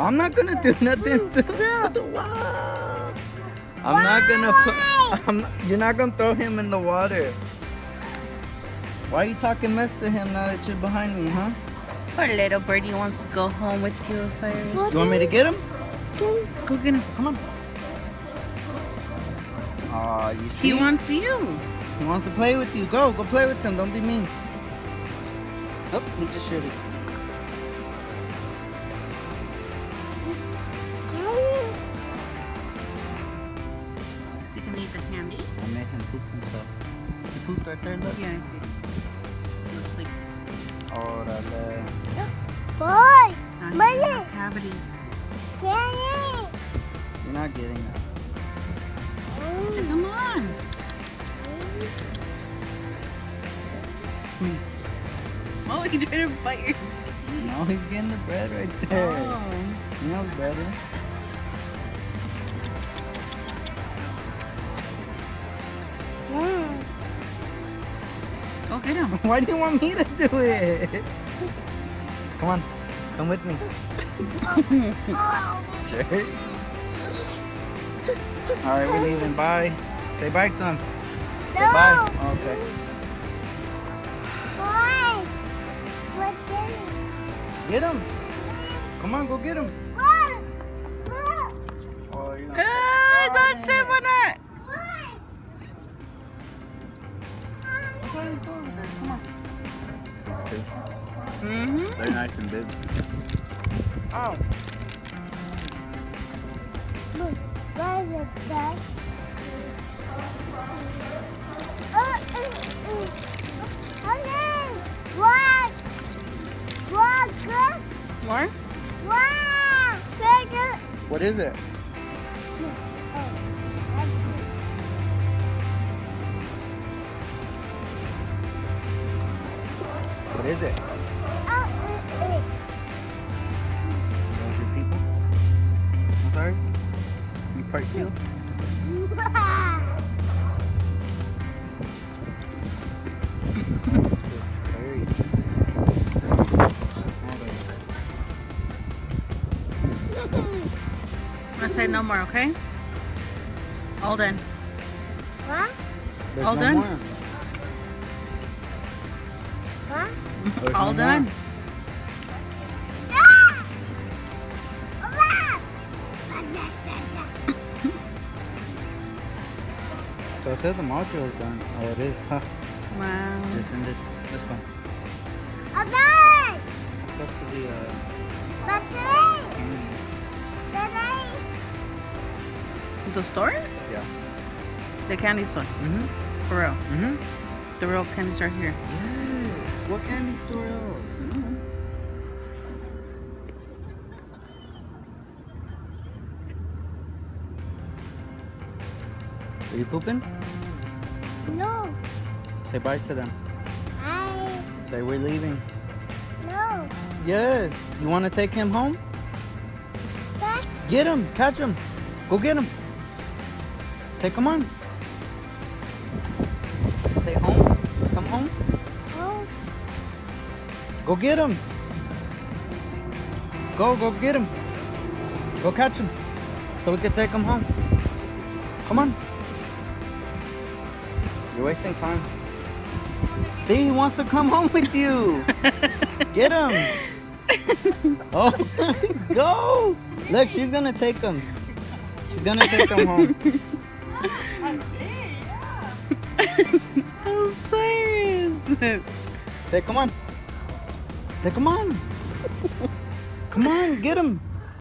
I'm not gonna do nothing to him. Wow. I'm not gonna put. You're not gonna throw him in the water. Why are you talking mess to him now that you're behind me, huh? Poor little birdie wants to go home with you, Osiris. You want me to get him? Go get him. Come on. Aw, you see? He wants you. He wants to play with you. Go play with him. Don't be mean. Oh, he just shit it. Is he gonna eat the candy? I made him poop himself. He pooped right there, look. Yeah, I see. Looks like Órale. Boy! Mommy! Cavities. You're not getting that. So come on. Oh, he didn't bite your... No, he's getting the bread right there. Oh. He knows better. Go get him. Why do you want me to do it? Come on. Come with me. Sure. Alright, we're leaving. Bye. Say bye to him. Say bye. Oh, okay. Boy! Get him. Come on, go get him. Boy! Oh, you're Don't sit on it. Come on. Mm-hmm. They're nice and big. Oh. Why is it that? Okay. What? More? Wow! What is it? What is it? Those your people? I'm sorry? You part seal? Let's say no more, okay? All done. What? There's All no done? more. What? There's All no done. more. So it says the module is done. Oh, it is, huh? Wow. Just ended. Let's go. Okay! Go to the Battery! candies. The store? Yeah. The candy store. Mm-hmm. For real. Mm-hmm. The real candy store here. Yes. What candy store else? Are you pooping? No. Say bye to them. I... Say we're leaving. No. Yes. You want to take him home? That... Get him. Catch him. Go get him. Say, come on. Say home. Come home. Oh. Go get him. Go get him. Go catch him. So we can take him home. Come on. You're wasting time. See, he wants to come home with you. Get him. Oh, go. Look, she's going to take him. She's going to take him home. Osiris. Say, come on. Say, come on. Come on, get him.